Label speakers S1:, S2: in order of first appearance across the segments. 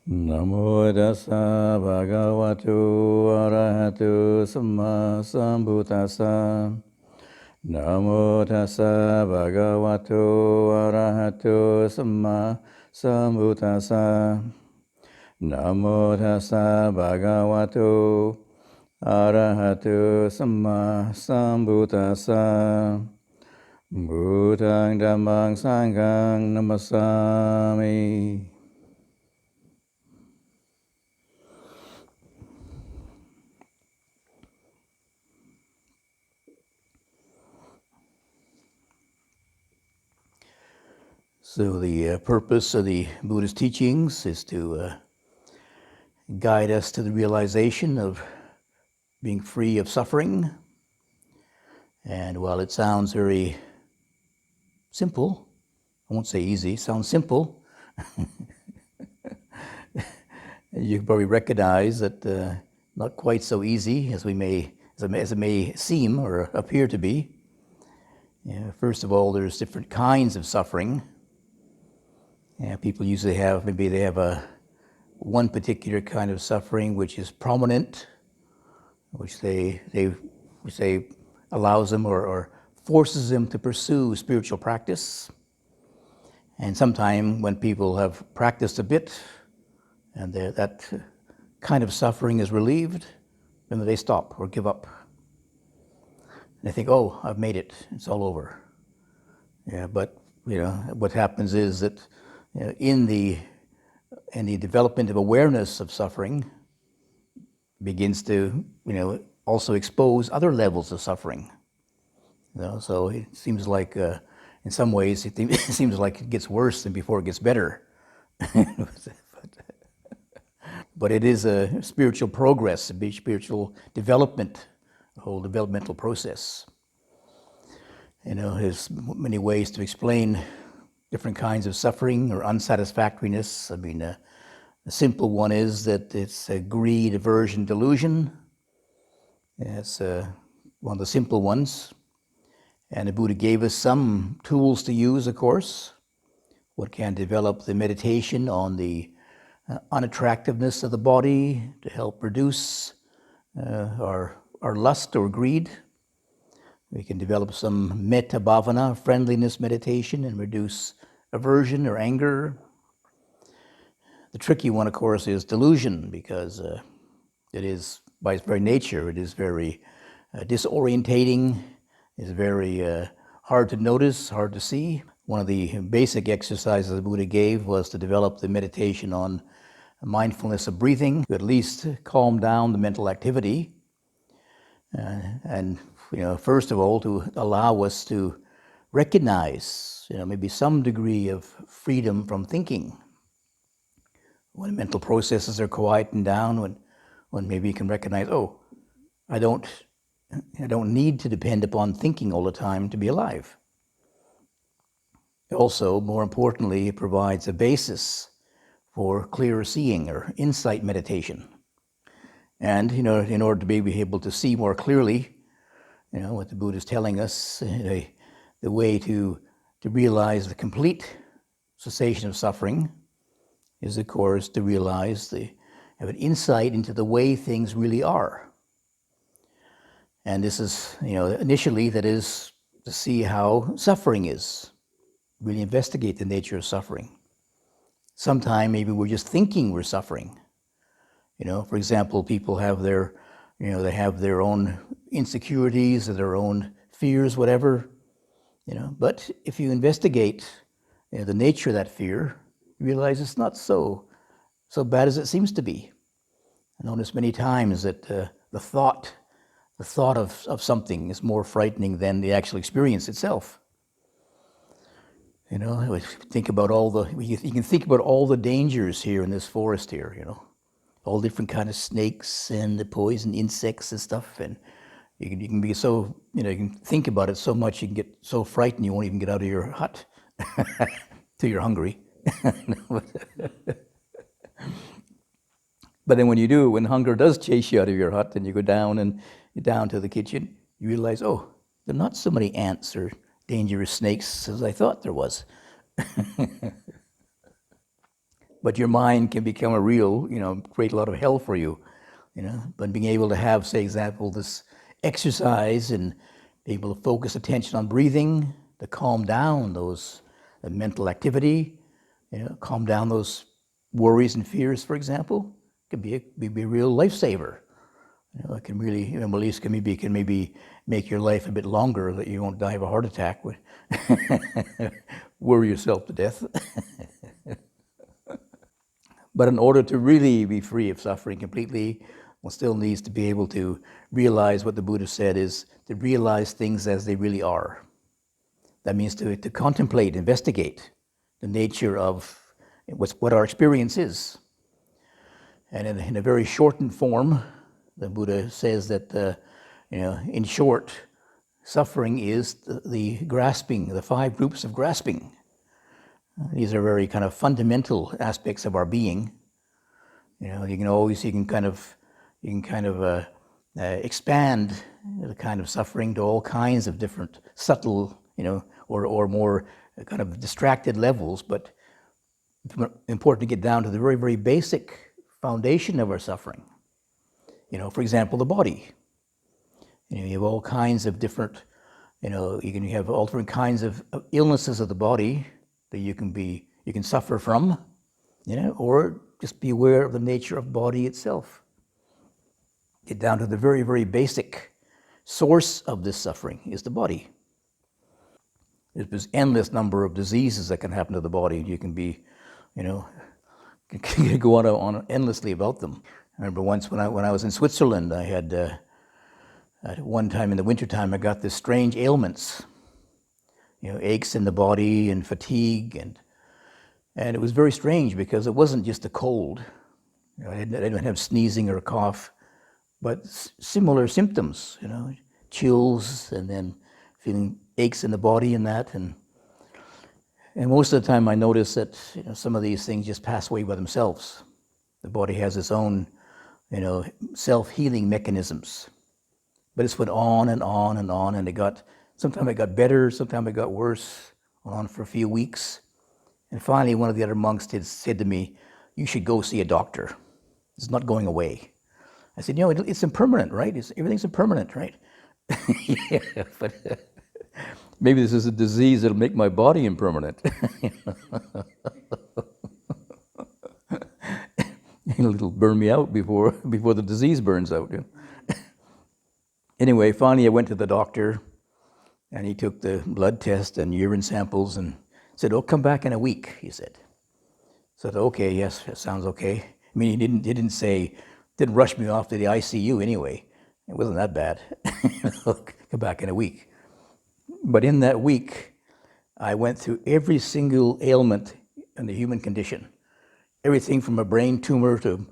S1: Namo tassa bhagavato arahato samma sambuddhassa. Namo tassa bhagavato arahato samma sambuddhassa. Namo tassa bhagavato arahato samma sambuddhassa. Buddhang dhammang sanghang namasami. So the purpose of the Buddha's teachings is to guide us to the realization of being free of suffering. And while it sounds very simple, I won't say easy, it sounds simple, you can probably recognize that not quite so easy as it may seem or appear to be. First of all, there's different kinds of suffering. People usually have, maybe they have one particular kind of suffering which is prominent, which they say allows them or forces them to pursue spiritual practice. And sometime when people have practiced a bit and that kind of suffering is relieved, then they stop or give up. And they think, oh, I've made it, it's all over. But what happens is that in the development of awareness of suffering begins to also expose other levels of suffering. So it seems like in some ways it seems like it gets worse than before it gets better. But it is a spiritual progress, a spiritual development, a whole developmental process. There's many ways to explain different kinds of suffering or unsatisfactoriness. I mean, a simple one is that it's a greed, aversion, delusion. It's one of the simple ones. And the Buddha gave us some tools to use, of course. One can develop the meditation on the unattractiveness of the body to help reduce our lust or greed. We can develop some metta bhavana, friendliness meditation, and reduce aversion or anger. The tricky one, of course, is delusion, because it is, by its very nature, it is very disorientating, is very hard to notice, hard to see. One of the basic exercises the Buddha gave was to develop the meditation on mindfulness of breathing, to at least calm down the mental activity. And first of all, to allow us to recognize, maybe some degree of freedom from thinking. When mental processes are quietened down, when maybe you can recognize, oh, I don't need to depend upon thinking all the time to be alive. Also, more importantly, it provides a basis for clearer seeing or insight meditation. And in order to be able to see more clearly, what the Buddha is telling us, the way to realize the complete cessation of suffering is, of course, to realize have an insight into the way things really are. And this is, initially, that is to see how suffering is, really investigate the nature of suffering. Sometime maybe we're just thinking we're suffering. For example, people have they have their own insecurities or their own fears, whatever, But if you investigate the nature of that fear, you realize it's not so bad as it seems to be. I noticed many times that the thought of something is more frightening than the actual experience itself. Think about you can think about all the dangers here in this forest here, all different kind of snakes and the poison insects and stuff, and you can be so, you can think about it so much you can get so frightened you won't even get out of your hut till you're hungry. But then when you do, when hunger does chase you out of your hut and you go down to the kitchen, you realize, oh, there are not so many ants or dangerous snakes as I thought there was. but your mind can become a real, create a lot of hell for you, But being able to have, say, example, this exercise and be able to focus attention on breathing, to calm down those mental activity, calm down those worries and fears, for example, can be a real lifesaver. It can really, at least can maybe make your life a bit longer, that you won't die of a heart attack, worry yourself to death. But in order to really be free of suffering completely, one still needs to be able to realize what the Buddha said is to realize things as they really are. That means to contemplate, investigate the nature of what our experience is. And in a very shortened form, the Buddha says that, in short, suffering is the grasping, the 5 groups of grasping. These are very kind of fundamental aspects of our being. You can kind of expand the kind of suffering to all kinds of different subtle, or more kind of distracted levels. But it's important to get down to the very, very basic foundation of our suffering. For example, the body. You have all kinds of different, you have all different kinds of illnesses of the body that you can suffer from, or just be aware of the nature of body itself. Get down to the very, very basic source of this suffering is the body. There's endless number of diseases that can happen to the body. You can be, can go on endlessly about them. I remember once when I was in Switzerland, I had, at one time in the wintertime, I got this strange ailments, aches in the body and fatigue, and it was very strange because it wasn't just a cold. I didn't have sneezing or a cough, but similar symptoms, chills, and then feeling aches in the body and that, and most of the time I noticed that some of these things just pass away by themselves. The body has its own, self-healing mechanisms. But it went on and on and on, and sometimes it got better, sometimes it got worse, went on for a few weeks. And finally, one of the other monks said to me, "You should go see a doctor. It's not going away." I said, it's impermanent, right? Everything's impermanent, right? Yeah, but maybe this is a disease that'll make my body impermanent. It'll burn me out before the disease burns out. Anyway, finally I went to the doctor, and he took the blood test and urine samples and said, "Oh, come back in a week," he said. So I said, "Okay, yes, that sounds okay." I mean, he didn't rush me off to the ICU anyway. It wasn't that bad. Come back in a week. But in that week, I went through every single ailment in the human condition. Everything from a brain tumor to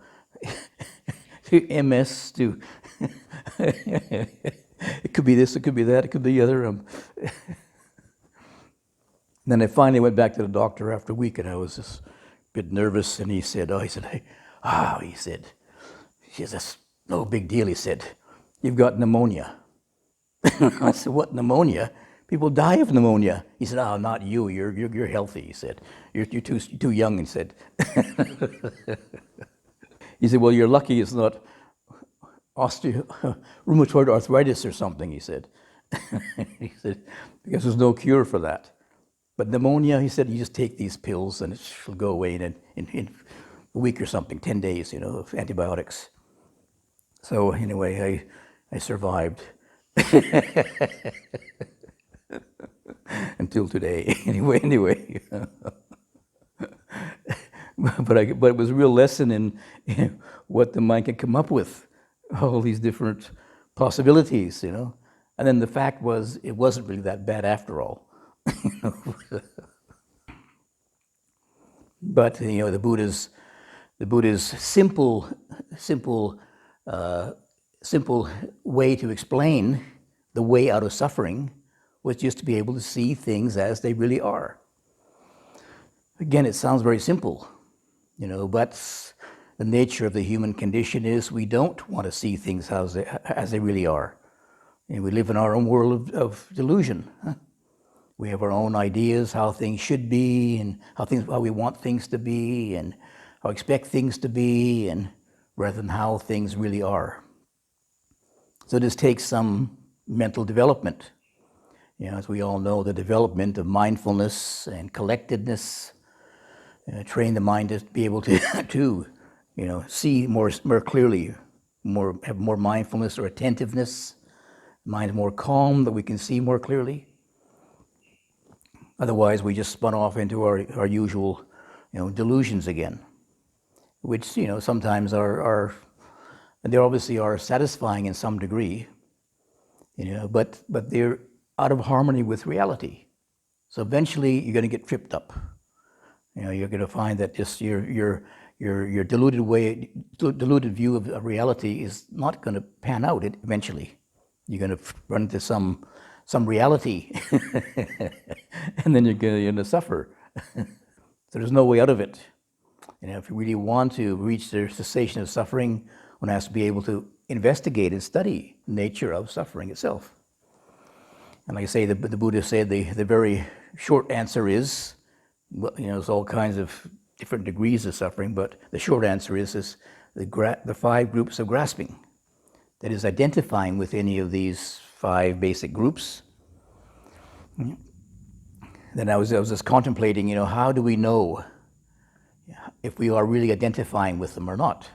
S1: MS to it could be this, it could be that, it could be the other. Then I finally went back to the doctor after a week, and I was just a bit nervous. And he said, "That's no big deal." He said, "You've got pneumonia." I said, "What, pneumonia? People die of pneumonia." He said, "Oh, not you. You're healthy." He said, "You're too young." He said. He said, "Well, you're lucky it's not rheumatoid arthritis or something." He said. He said, "Because there's no cure for that. But pneumonia," he said, "you just take these pills and it'll go away in a week or something, 10 days, of antibiotics." So anyway, I survived. Until today. Anyway. But it was a real lesson in what the mind can come up with, all these different possibilities, And then the fact was, it wasn't really that bad after all. But the Buddha's simple way to explain the way out of suffering was just to be able to see things as they really are. Again, it sounds very simple, but the nature of the human condition is we don't want to see things as they really are. And we live in our own world of delusion. We have our own ideas how things should be and how we want things to be, and I expect things to be, and rather than how things really are. So this takes some mental development. As we all know, the development of mindfulness and collectedness train the mind to be able to see more clearly, have more mindfulness or attentiveness. Mind more calm, that we can see more clearly. Otherwise, we just spun off into our usual, delusions again, which sometimes are they obviously are satisfying in some degree, but they're out of harmony with reality. So eventually, you're going to get tripped up. You're going to find that just your deluded view of reality is not going to pan out. Eventually, you're going to run into some reality, and then you're going to suffer. So there's no way out of it. If you really want to reach the cessation of suffering, one has to be able to investigate and study the nature of suffering itself. And like I say, the Buddha said the very short answer is, there's all kinds of different degrees of suffering, but the short answer is the 5 groups of grasping. That is, identifying with any of these 5 basic groups. Then I was just contemplating, how do we know if we are really identifying with them or not?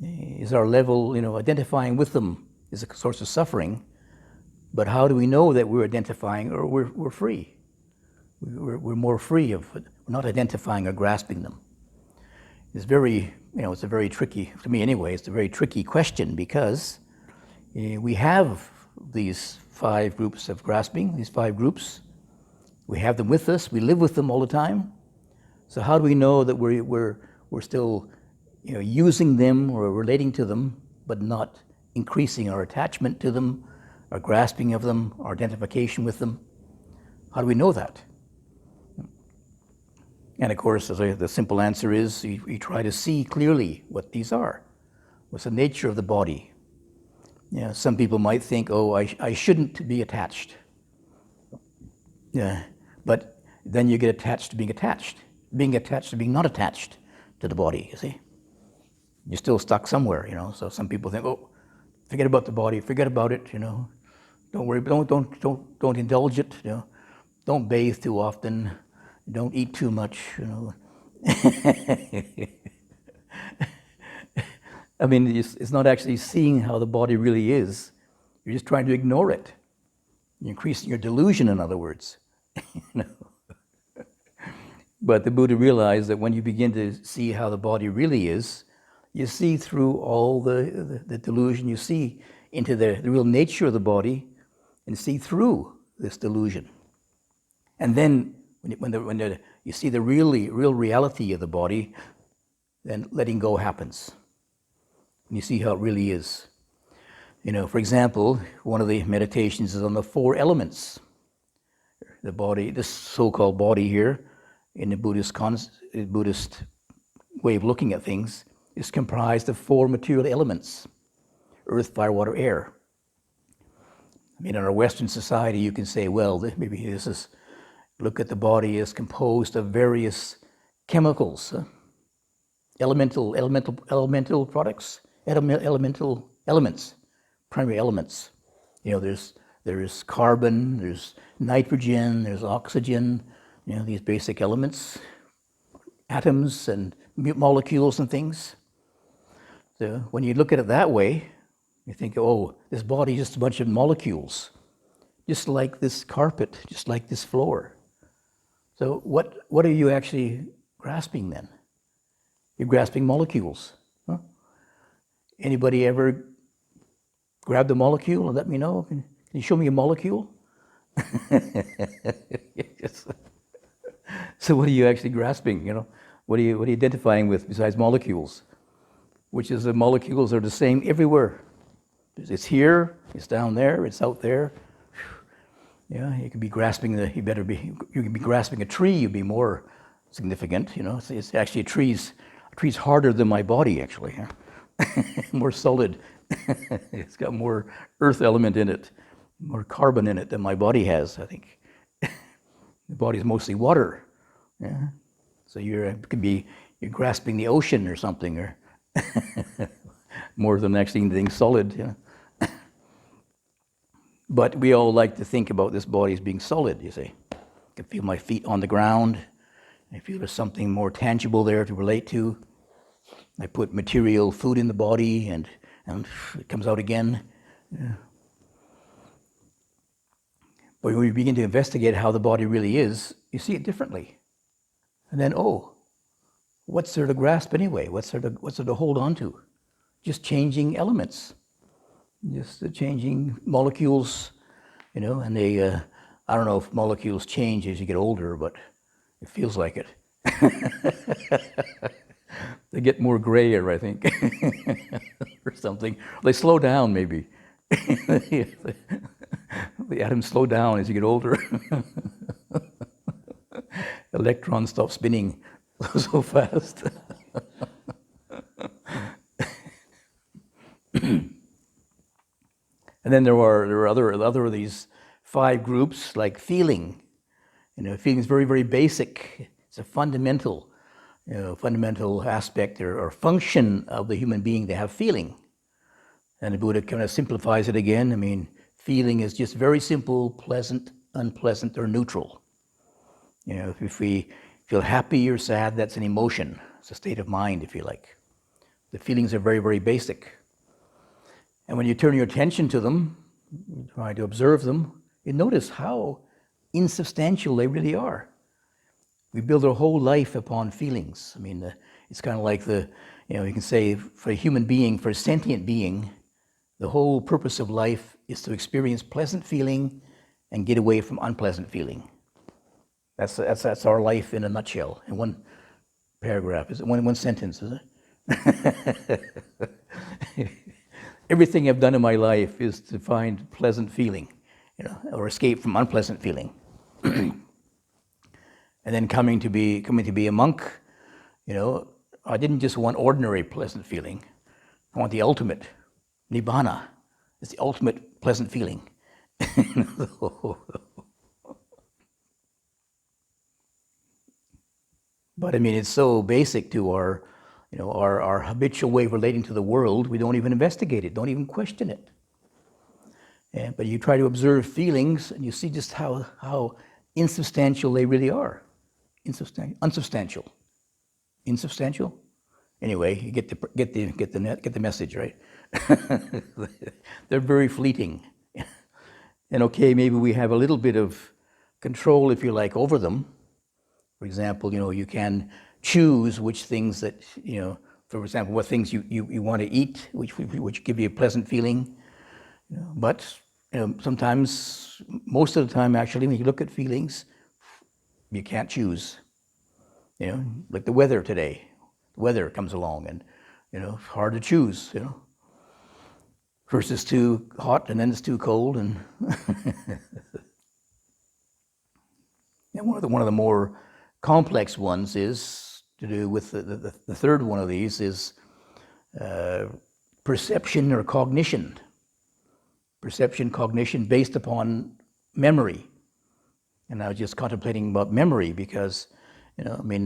S1: Is our level, identifying with them is a source of suffering, but how do we know that we're identifying or we're free? We're more free of not identifying or grasping them. It's very, it's a very tricky, to me anyway, it's a very tricky question, because we have these 5 groups of grasping, these 5 groups. We have them with us, we live with them all the time. So how do we know that we're still using them or relating to them, but not increasing our attachment to them, our grasping of them, our identification with them? How do we know that? And of course, the simple answer is you try to see clearly what these are. What's the nature of the body? Some people might think, I shouldn't be attached. But then you get attached to being attached to being not attached to the body, you see. You're still stuck somewhere, So some people think, forget about the body, forget about it, Don't worry, don't indulge it, Don't bathe too often. Don't eat too much, I mean, it's not actually seeing how the body really is. You're just trying to ignore it. You're increasing your delusion, in other words. But the Buddha realized that when you begin to see how the body really is, you see through all the delusion, you see into the real nature of the body, and see through this delusion. And then when you see the real reality of the body, then letting go happens. And you see how it really is. For example, one of the meditations is on the 4 elements. The body, this so-called body here, in the Buddhist way of looking at things, is comprised of 4 material elements: earth, fire, water, air. I mean, in our Western society, you can say, well, maybe this is, look at the body as composed of various chemicals, elemental products, elemental elements, primary elements. There's carbon, there's nitrogen, there's oxygen, these basic elements, atoms and molecules and things. So when you look at it that way, you think, this body is just a bunch of molecules, just like this carpet, just like this floor. So what are you actually grasping then? You're grasping molecules. Huh? Anybody ever grab the molecule and let me know? Can you show me a molecule? So what are you actually grasping? What are you identifying with besides molecules? Which is the molecules are the same everywhere. It's here, it's down there, it's out there. You could be grasping you could be grasping a tree, you'd be more significant, It's actually a tree's harder than my body, actually. More solid. It's got more earth element in it, more carbon in it than my body has, I think. The body's mostly water. Yeah. So you you're grasping the ocean or something, or more than actually anything solid. You know? But we all like to think about this body as being solid, you see. I can feel my feet on the ground. I feel there's something more tangible there to relate to. I put material food in the body and it comes out again. Yeah. But when you begin to investigate how the body really is, you see it differently. And then, what's there to grasp anyway? What's there to hold on to? Just changing elements. Just the changing molecules, you know, and they, I don't know if molecules change as you get older, but it feels like it. They get more grayer, I think, or something. They slow down, maybe. The atoms slow down as you get older. Electrons stop spinning so fast. And then there are other of these 5 groups, like feeling. You know, feeling is very, very basic. It's a fundamental aspect or function of the human being to have feeling. And the Buddha kind of simplifies it again. I mean, feeling is just very simple, pleasant, unpleasant, or neutral. You know, if we feel happy or sad, that's an emotion. It's a state of mind, if you like. The feelings are very, very basic. And when you turn your attention to them, try to observe them, you notice how insubstantial they really are. We build our whole life upon feelings. I mean, it's kind of like you can say for a human being, for a sentient being, the whole purpose of life is to experience pleasant feeling and get away from unpleasant feeling. That's our life in a nutshell, in one paragraph. Is it one sentence, is it? Everything I've done in my life is to find pleasant feeling, you know, or escape from unpleasant feeling. And then coming to be a monk, you know, I didn't just want ordinary pleasant feeling. I want the ultimate nibbana. It's the ultimate pleasant feeling. But I mean, it's so basic to our habitual way of relating to the world, we don't even investigate it, don't even question it. Yeah, but you try to observe feelings, and you see just how insubstantial they really are. Unsubstantial. Insubstantial? Anyway, you get the message, right? They're very fleeting. And okay, maybe we have a little bit of control, if you like, over them. For example, you know, you can choose which things that, you know, for example, what things you want to eat, which give you a pleasant feeling. You know, but you know, sometimes, most of the time actually, when you look at feelings, you can't choose. You know, like the weather today. The weather comes along and, you know, it's hard to choose, you know. First it's too hot and then it's too cold, and and one of the more complex ones is to do with the third one of these is perception or cognition. Perception, cognition based upon memory. And I was just contemplating about memory because, you know, I mean,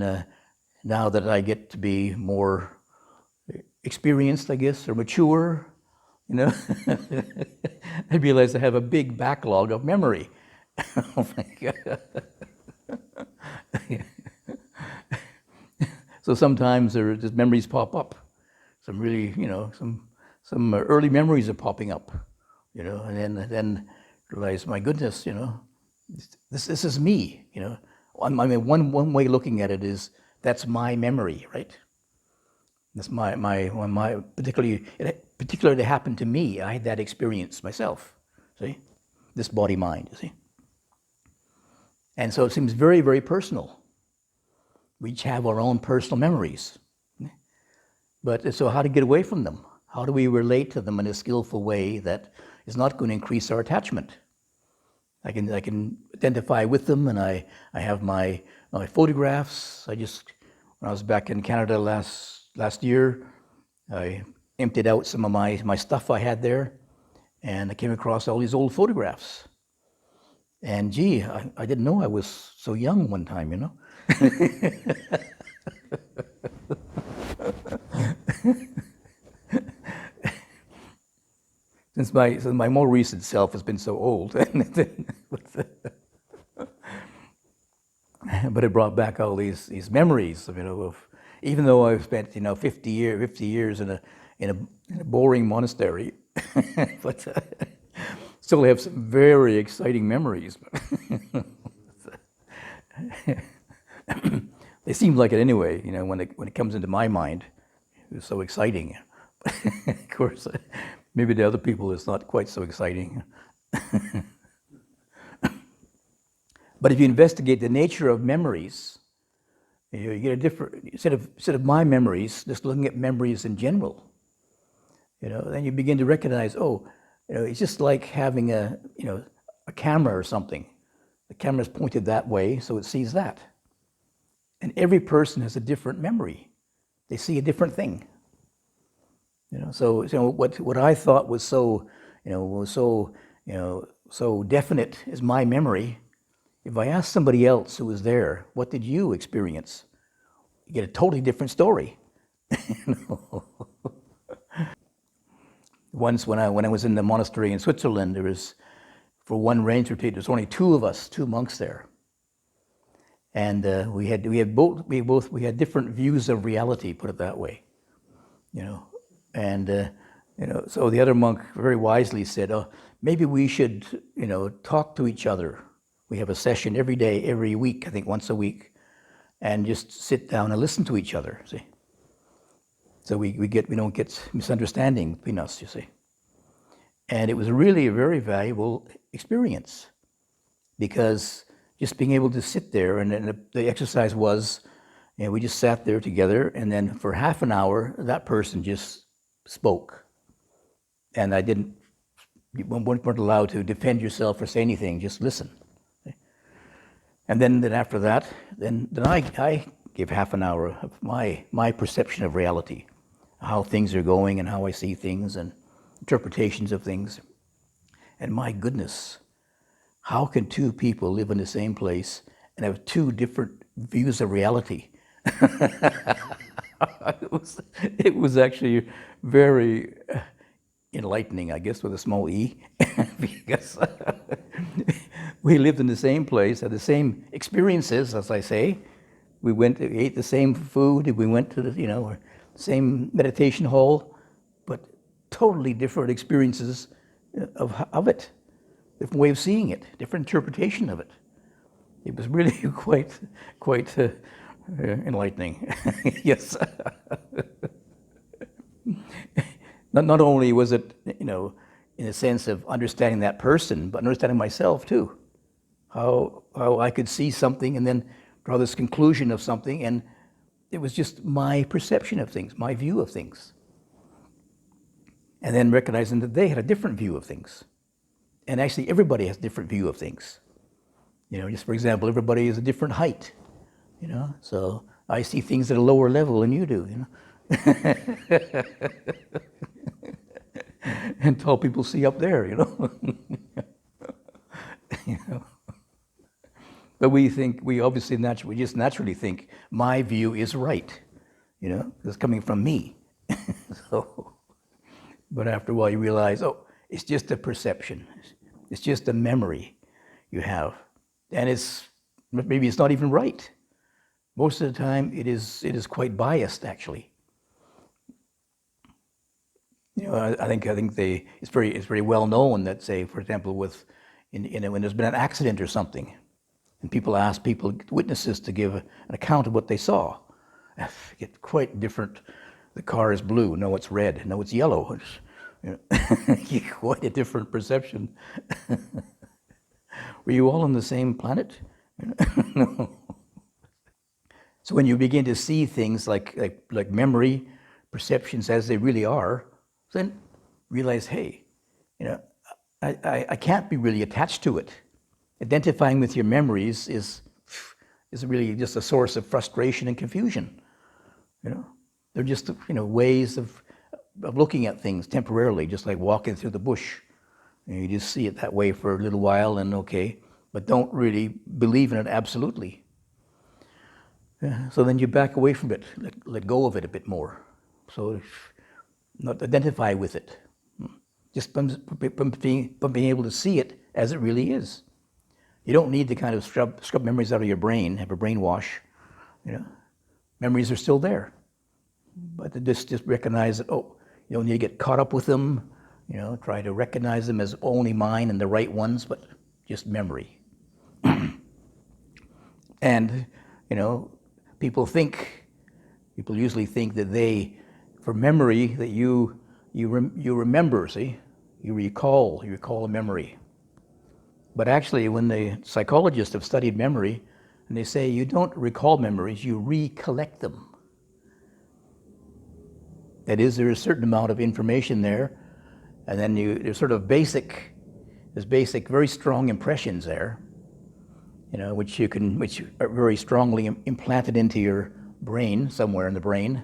S1: now that I get to be more experienced, I guess, or mature, you know, I realize I have a big backlog of memory. Oh my God. So sometimes there are just memories pop up. Some really, you know, some early memories are popping up, you know, and then realize, my goodness, you know, this is me, you know. I mean, one way of looking at it is that's my memory, right? That's my particularly happened to me. I had that experience myself. See, this body mind. You see, and so it seems very, very personal. We each have our own personal memories, but so how to get away from them? How do we relate to them in a skillful way that is not going to increase our attachment? I can identify with them, and I have my photographs. When I was back in Canada last year, I emptied out some of my stuff I had there, and I came across all these old photographs. And gee, I didn't know I was so young one time, you know. since my more recent self has been so old, but it brought back all these memories of, of, even though I've spent 50 years in a boring monastery, but still have some very exciting memories. They seem like it anyway, when it comes into my mind. It was so exciting. Of course, maybe to other people it's not quite so exciting. But if you investigate the nature of memories, you get a different, instead of my memories, just looking at memories in general, then you begin to recognize, it's just like having a camera or something. The camera's pointed that way, so it sees that. And every person has a different memory. They see a different thing. So what I thought was so definite as my memory, if I asked somebody else who was there, what did you experience? You get a totally different story. Once when I was in the monastery in Switzerland, there was, for one rains retreat, there's only two of us, two monks there. And we had different views of reality, put it that way. And so the other monk very wisely said, maybe we should, talk to each other. We have a session every day, every week, I think once a week, and just sit down and listen to each other, see? So we don't get misunderstanding between us, you see. And it was really a very valuable experience, because just being able to sit there, and the exercise was, we just sat there together, and then for half an hour, that person just spoke. And you weren't allowed to defend yourself or say anything, just listen. And then after that, then I give half an hour of my perception of reality, how things are going and how I see things and interpretations of things. And my goodness, how can two people live in the same place and have two different views of reality? It was actually very enlightening, I guess, with a small e, because we lived in the same place, had the same experiences, as I say. We ate the same food, we went to the same meditation hall, but totally different experiences of it, different way of seeing it, different interpretation of it. It was really quite enlightening. Yes. Not only was it, in a sense of understanding that person, but understanding myself too. How I could see something and then draw this conclusion of something, and it was just my perception of things, my view of things. And then recognizing that they had a different view of things. And actually everybody has a different view of things. Just for example, everybody is a different height. So I see things at a lower level than you do, And tall people see up there, But we just naturally think my view is right, it's coming from me. But after a while you realize, it's just a perception. It's just a memory you have. And maybe it's not even right. Most of the time it is quite biased, actually. I think it's very well known that, say, for example, when there's been an accident or something, and people ask witnesses to give an account of what they saw, get quite different. The car is blue. No, it's red. No, it's yellow. Quite a different perception. Were you all on the same planet? No. So when you begin to see things like memory, perceptions as they really are, then realize, hey, I can't be really attached to it. Identifying with your memories is really just a source of frustration and confusion. They're just ways of looking at things temporarily, just like walking through the bush. You just see it that way for a little while, and okay, but don't really believe in it absolutely. So then you back away from it, let go of it a bit more. So not identify with it. just from being able to see it as it really is. You don't need to kind of scrub memories out of your brain, have a brainwash. You know, memories are still there, but just recognize that. Oh, you don't need to get caught up with them. You know, try to recognize them as only mine and the right ones, but just memory. And you know, people usually think that for memory, that you remember. See, you recall a memory. But actually, when the psychologists have studied memory, and they say you don't recall memories, you recollect them. That is, there is a certain amount of information there, and then there's sort of basic, very strong impressions there, you know, which are very strongly implanted into your brain, somewhere in the brain,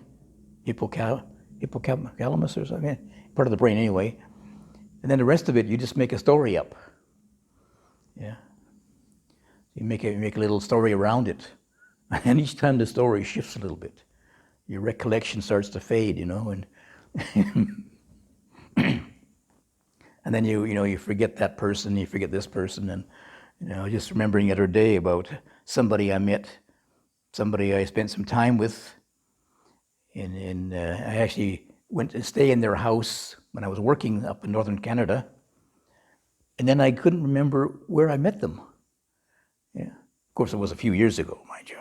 S1: hippocampus or something, part of the brain anyway. And then the rest of it, you just make a story up. Yeah. You make a little story around it. And each time the story shifts a little bit, your recollection starts to fade, you know, and and then you forget that person, you forget this person, and you know, just remembering the other day about somebody I met, somebody I spent some time with, and I actually went to stay in their house when I was working up in northern Canada, and then I couldn't remember where I met them. Yeah, of course it was a few years ago, mind you.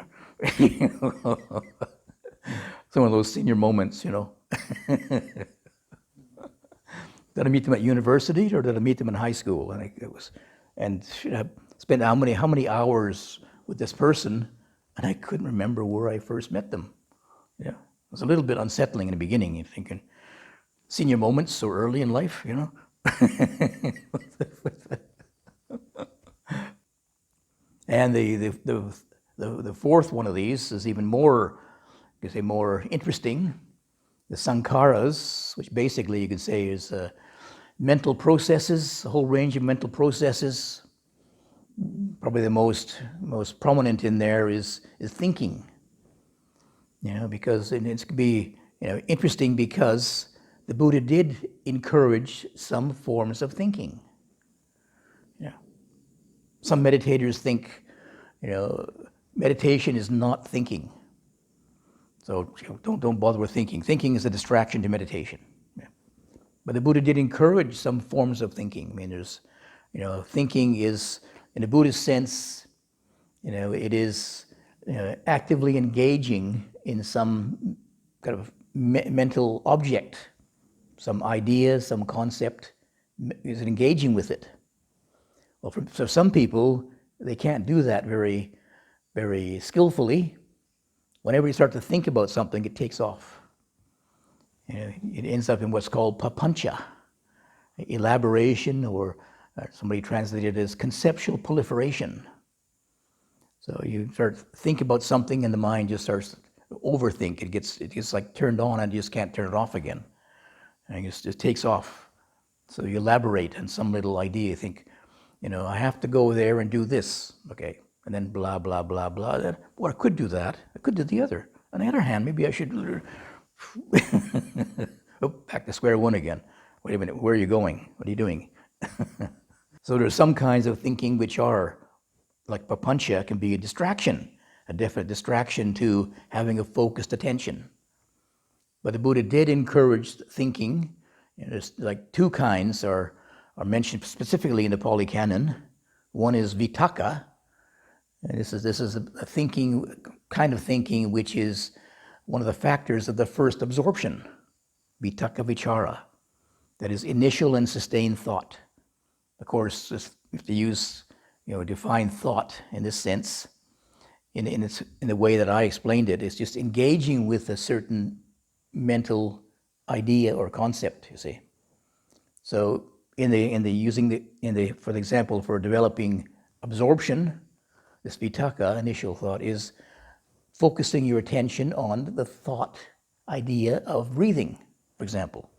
S1: Some of those senior moments, you know. Did I meet them at university or did I meet them in high school? And I spent how many hours with this person, and I couldn't remember where I first met them. Yeah, it was a little bit unsettling in the beginning. You're thinking, senior moments so early in life, you know. And the fourth one of these is even more, you could say, more interesting. The sankharas, which basically you could say is mental processes, a whole range of mental processes. Probably the most prominent in there is thinking. You know, because it could be, you know, interesting because the Buddha did encourage some forms of thinking. Yeah. Some meditators think, you know, meditation is not thinking. So don't bother with thinking. Thinking is a distraction to meditation. Yeah. But the Buddha did encourage some forms of thinking. I mean, there's, you know, thinking is, in a Buddhist sense, you know, it is actively engaging in some kind of mental object, some idea, some concept, is engaging with it. Well, for some people, they can't do that very, very skillfully. Whenever you start to think about something, it takes off. You know, it ends up in what's called papancha, elaboration, or somebody translated it as conceptual proliferation. So you start to think about something and the mind just starts to overthink. It gets like turned on and you just can't turn it off again. And it just takes off. So you elaborate on some little idea. You think, you know, I have to go there and do this. Okay. And then blah, blah, blah, blah. Well, I could do that. I could do the other. On the other hand, maybe I should oh, back to square one again. Wait a minute, where are you going? What are you doing? So there's some kinds of thinking which are, like papancha, can be a distraction, a definite distraction to having a focused attention. But the Buddha did encourage thinking. You know, there's like two kinds are mentioned specifically in the Pali Canon. One is vitakka, and this is a thinking, kind of thinking, which is one of the factors of the first absorption, vitakka vichara, that is initial and sustained thought. Of course, if to use, you know, define thought in this sense, in the way that I explained it, it's just engaging with a certain mental idea or concept, you see. So for example, for developing absorption, this vitakka, initial thought, is focusing your attention on the thought idea of breathing, for example.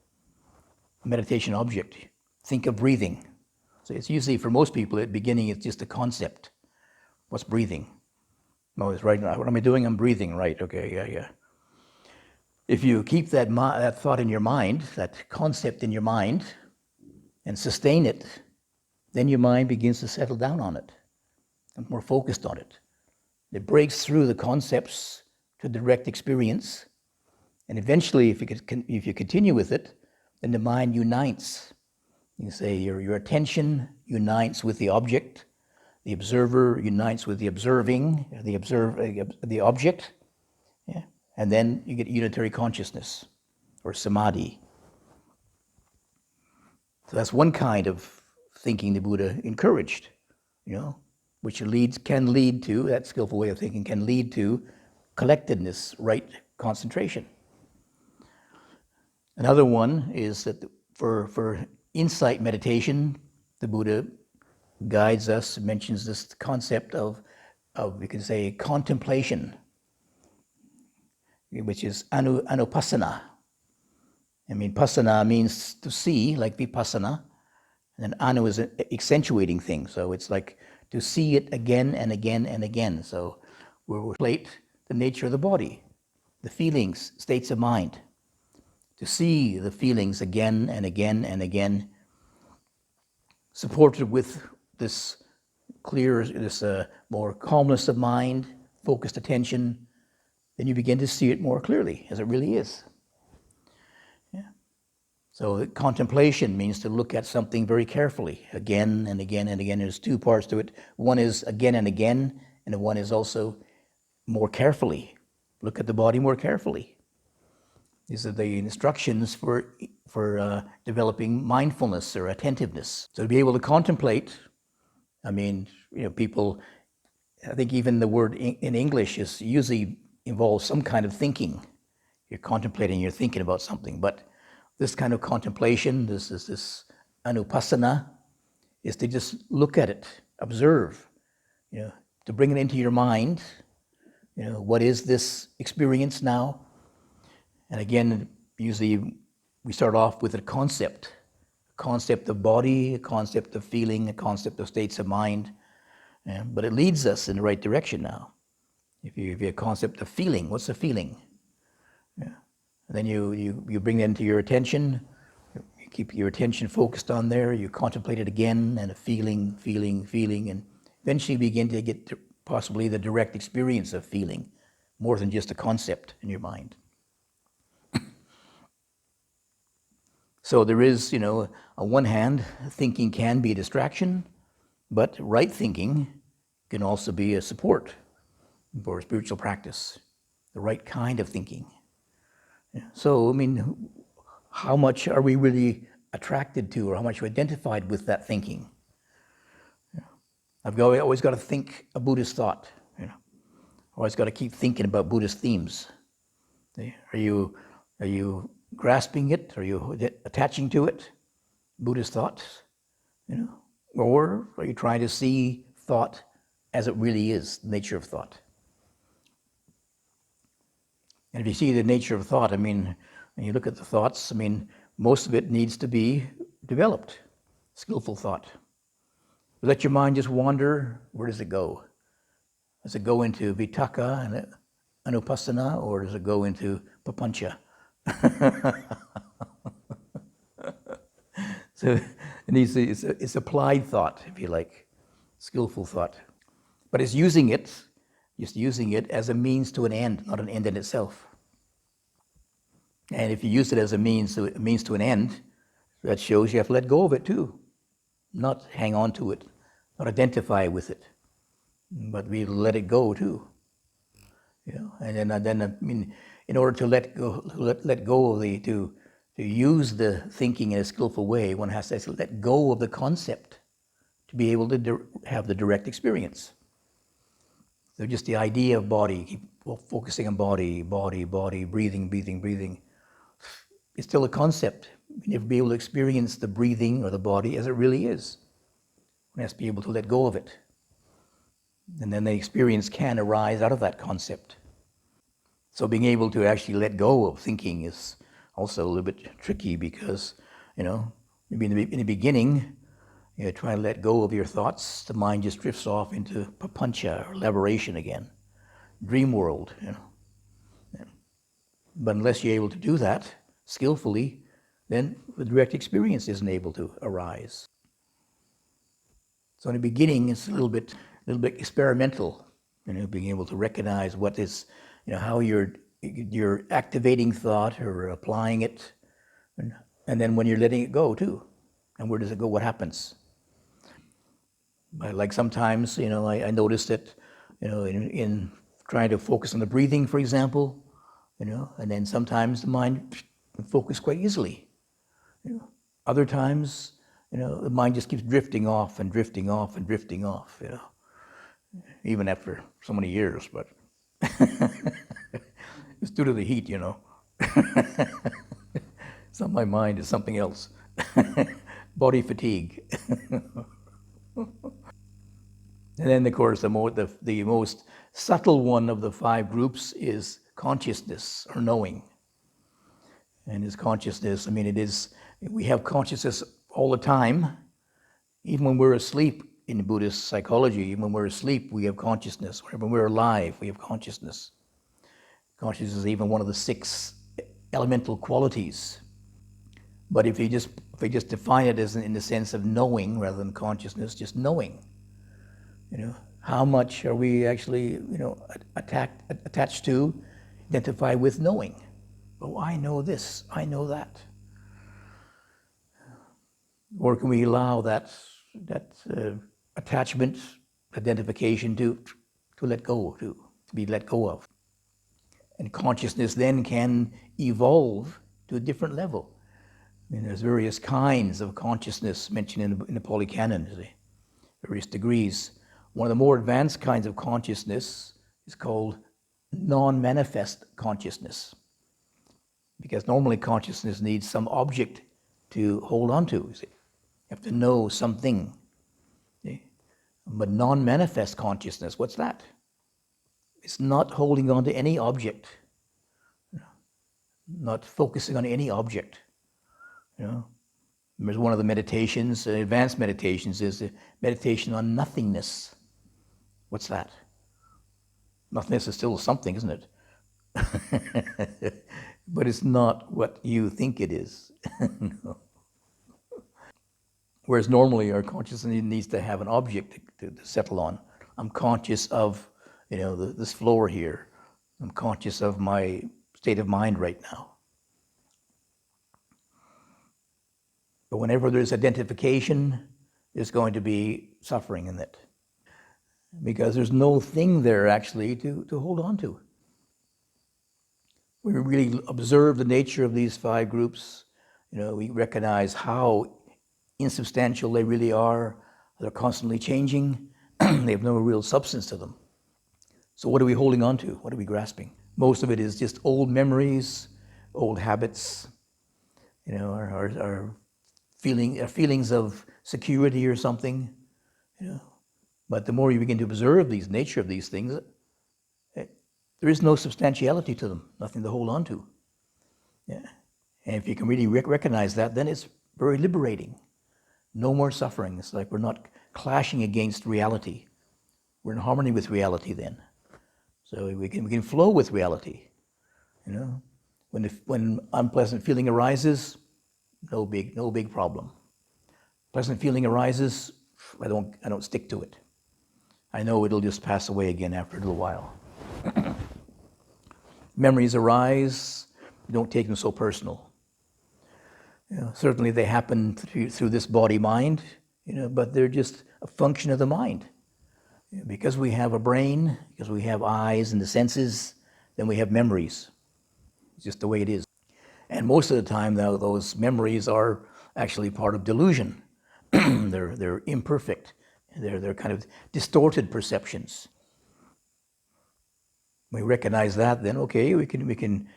S1: Meditation object. Think of breathing. So it's usually, for most people, at the beginning, it's just a concept. What's breathing? No, it's right now. What am I doing? I'm breathing, right? Okay, yeah. If you keep that thought in your mind, that concept in your mind, and sustain it, then your mind begins to settle down on it and more focused on it. It breaks through the concepts to direct experience, and eventually, if you continue with it, then the mind unites. You say your attention unites with the object, the observer unites with the observing, the object, yeah? And then you get unitary consciousness, or samadhi. So that's one kind of thinking the Buddha encouraged, which can lead to, that skillful way of thinking can lead to collectedness, right concentration. Another one is that for insight meditation, the Buddha guides us, mentions this concept of you can say contemplation, which is anupassana. Pasana means to see, like vipassana, and then anu is accentuating things. So it's like to see it again and again and again. So we'll relate the nature of the body, the feelings, states of mind, to see the feelings again and again and again, supported with this more calmness of mind, focused attention, then you begin to see it more clearly as it really is. So contemplation means to look at something very carefully, again and again and again. There's two parts to it. One is again and again, and one is also more carefully. Look at the body more carefully. These are the instructions for developing mindfulness or attentiveness. So to be able to contemplate, people, I think even the word in English is usually involves some kind of thinking. You're contemplating, you're thinking about something, but this kind of contemplation, this anupassana, is to just look at it, observe, to bring it into your mind. What is this experience now? And again, usually we start off with a concept of body, a concept of feeling, a concept of states of mind, but it leads us in the right direction now. If you have a concept of feeling, what's a feeling? And then you bring that into your attention, you keep your attention focused on there, you contemplate it again, and a feeling, and eventually you begin to get to possibly the direct experience of feeling, more than just a concept in your mind. So there is, on one hand, thinking can be a distraction, but right thinking can also be a support for spiritual practice, the right kind of thinking. So, how much are we really attracted to, or how much are we identified with that thinking? I've always got to think a Buddhist thought. Always got to keep thinking about Buddhist themes. Are you grasping it? Are you attaching to it? Buddhist thoughts, or are you trying to see thought as it really is, the nature of thought? And if you see the nature of thought, when you look at the thoughts, most of it needs to be developed, skillful thought. Let your mind just wander, where does it go? Does it go into vitakka and anupassana, or does it go into papancha? So it's applied thought, if you like, skillful thought. But it's using it as a means to an end, not an end in itself. And if you use it as a means to an end, that shows you have to let go of it too, not hang on to it, not identify with it, but we let it go too. And then in order to let go of to use the thinking in a skillful way, one has to let go of the concept to be able to have the direct experience. So just the idea of body, keep focusing on body, breathing. It's still a concept. You never be able to experience the breathing or the body as it really is. One has to be able to let go of it. And then the experience can arise out of that concept. So being able to actually let go of thinking is also a little bit tricky because, maybe in the beginning, try to let go of your thoughts, the mind just drifts off into papancha, or elaboration again, dream world. But unless you're able to do that skillfully, then the direct experience isn't able to arise. So in the beginning, it's a little bit experimental, being able to recognize what is, how you're activating thought or applying it, and then when you're letting it go too, and where does it go? What happens? Like sometimes, I notice that, in trying to focus on the breathing, for example, and then sometimes the mind can focus quite easily. Other times, the mind just keeps drifting off and drifting off and drifting off, even after so many years, but it's due to the heat, It's not my mind, it's something else. Body fatigue. And then, of course, the most subtle one of the 5 groups is consciousness or knowing. And is consciousness, we have consciousness all the time. Even when we're asleep in Buddhist psychology, even when we're asleep, we have consciousness. When we're alive, we have consciousness. Consciousness is even one of the 6 elemental qualities. But if we just define it as in the sense of knowing rather than consciousness, just knowing, how much are we actually, attached to, identify with knowing? Oh, I know this, I know that. Or can we allow that attachment, identification to let go, to be let go of? And consciousness then can evolve to a different level. There's various kinds of consciousness mentioned in the Pali Canon, various degrees. One of the more advanced kinds of consciousness is called non-manifest consciousness, because normally consciousness needs some object to hold on to. You have to know something. But non-manifest consciousness, what's that? It's not holding on to any object, not focusing on any object. There's one of the meditations, advanced meditations, is the meditation on nothingness. What's that? Nothingness is still something, isn't it? But it's not what you think it is. No. Whereas normally our consciousness needs to have an object to settle on. I'm conscious of, this floor here. I'm conscious of my state of mind right now. But whenever there's identification, there's going to be suffering in it. Because there's no thing there actually to hold on to. We really observe the nature of these 5 groups. We recognize how insubstantial they really are. They're constantly changing. They have no real substance to them. So what are we holding on to? What are we grasping? Most of it is just old memories, old habits, our feelings of security or something. But the more you begin to observe the nature of these things, there is no substantiality to them, nothing to hold on to. Yeah. And if you can really recognize that, then it's very liberating. No more suffering. It's like we're not clashing against reality. We're in harmony with reality then. So we can flow with reality. When unpleasant feeling arises, no big problem. Pleasant feeling arises, I don't stick to it. I know it'll just pass away again after a little while. Memories arise, don't take them so personal. Certainly they happen through this body-mind, but they're just a function of the mind. Because we have a brain, because we have eyes and the senses, then we have memories. It's just the way it is. And most of the time, though, those memories are actually part of delusion. They're imperfect. They're kind of distorted perceptions. We recognize that, then okay, we can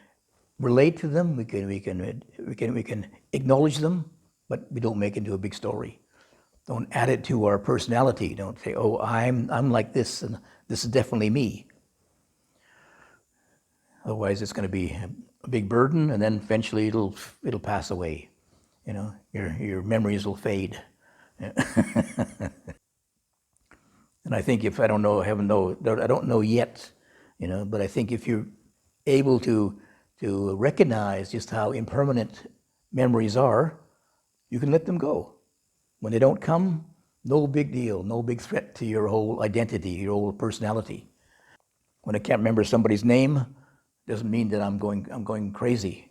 S1: relate to them. We can acknowledge them, but we don't make it into a big story. Don't add it to our personality. Don't say, "Oh, I'm like this, and this is definitely me." Otherwise, it's going to be a big burden, and then eventually it'll pass away. Your memories will fade. And I think I don't know yet, but I think if you're able to recognize just how impermanent memories are, you can let them go. When they don't come, no big deal, no big threat to your whole identity, your whole personality. When I can't remember somebody's name, doesn't mean that I'm going crazy.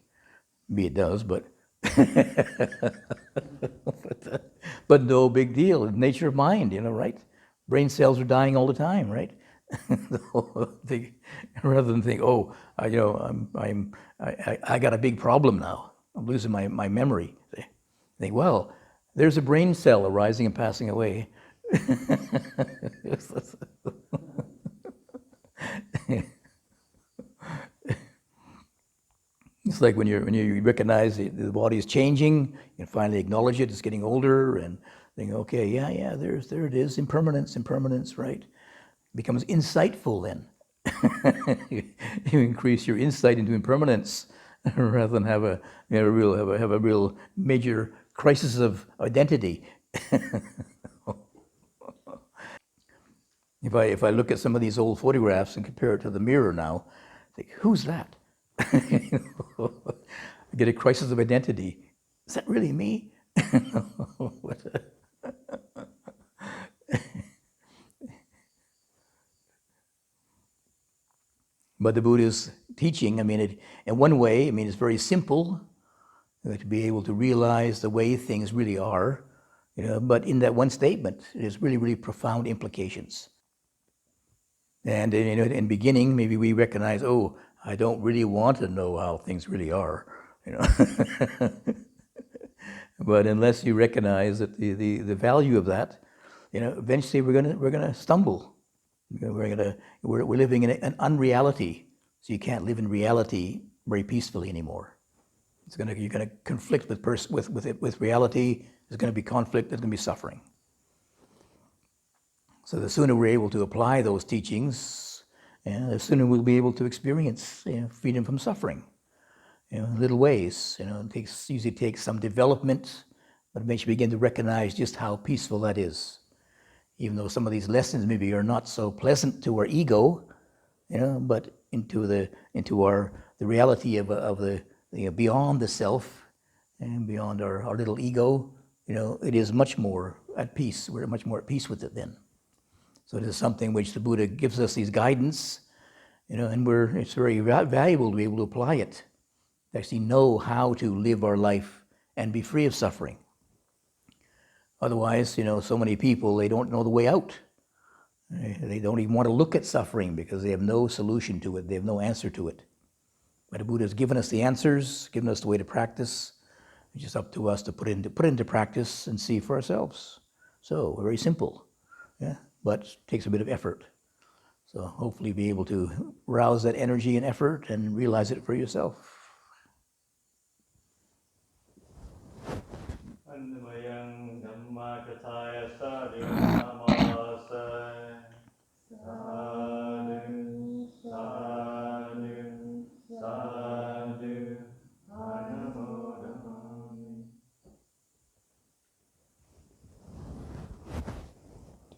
S1: Maybe it does, but but no big deal. Nature of mind, right? Brain cells are dying all the time, right? Rather than think, oh, I got a big problem now. I'm losing my memory. Think, well, there's a brain cell arising and passing away. It's like when you recognize the body is changing, you finally acknowledge it. It's getting older, and think, okay, yeah, there it is, impermanence, right? It becomes insightful then. You increase your insight into impermanence rather than have a real major crisis of identity. If I look at some of these old photographs and compare it to the mirror now, I think, who's that? I get a crisis of identity. Is that really me? But the Buddha's teaching, in one way, it's very simple to be able to realize the way things really are, but in that one statement, there's really, really profound implications. And in the beginning, maybe we recognize, oh, I don't really want to know how things really are, But unless you recognize that the value of that, eventually we're gonna stumble. We're living in an unreality, so you can't live in reality very peacefully anymore. You're gonna conflict with reality. There's gonna be conflict. There's gonna be suffering. So the sooner we're able to apply those teachings, the sooner we'll be able to experience freedom from suffering. In little ways. It usually takes some development, but eventually begin to recognize just how peaceful that is. Even though some of these lessons maybe are not so pleasant to our ego, but into the reality of the beyond the self and beyond our little ego, it is much more at peace. We're much more at peace with it then. So it is something which the Buddha gives us these guidance, and it's very valuable to be able to apply it, to actually know how to live our life and be free of suffering. Otherwise, so many people, they don't know the way out. They don't even want to look at suffering because they have no solution to it. They have no answer to it. But the Buddha has given us the answers, given us the way to practice. It's just up to us to put into practice and see for ourselves. So, very simple, but takes a bit of effort. So hopefully be able to rouse that energy and effort and realize it for yourself. Annamaya Dhamma Kathaya Sadhu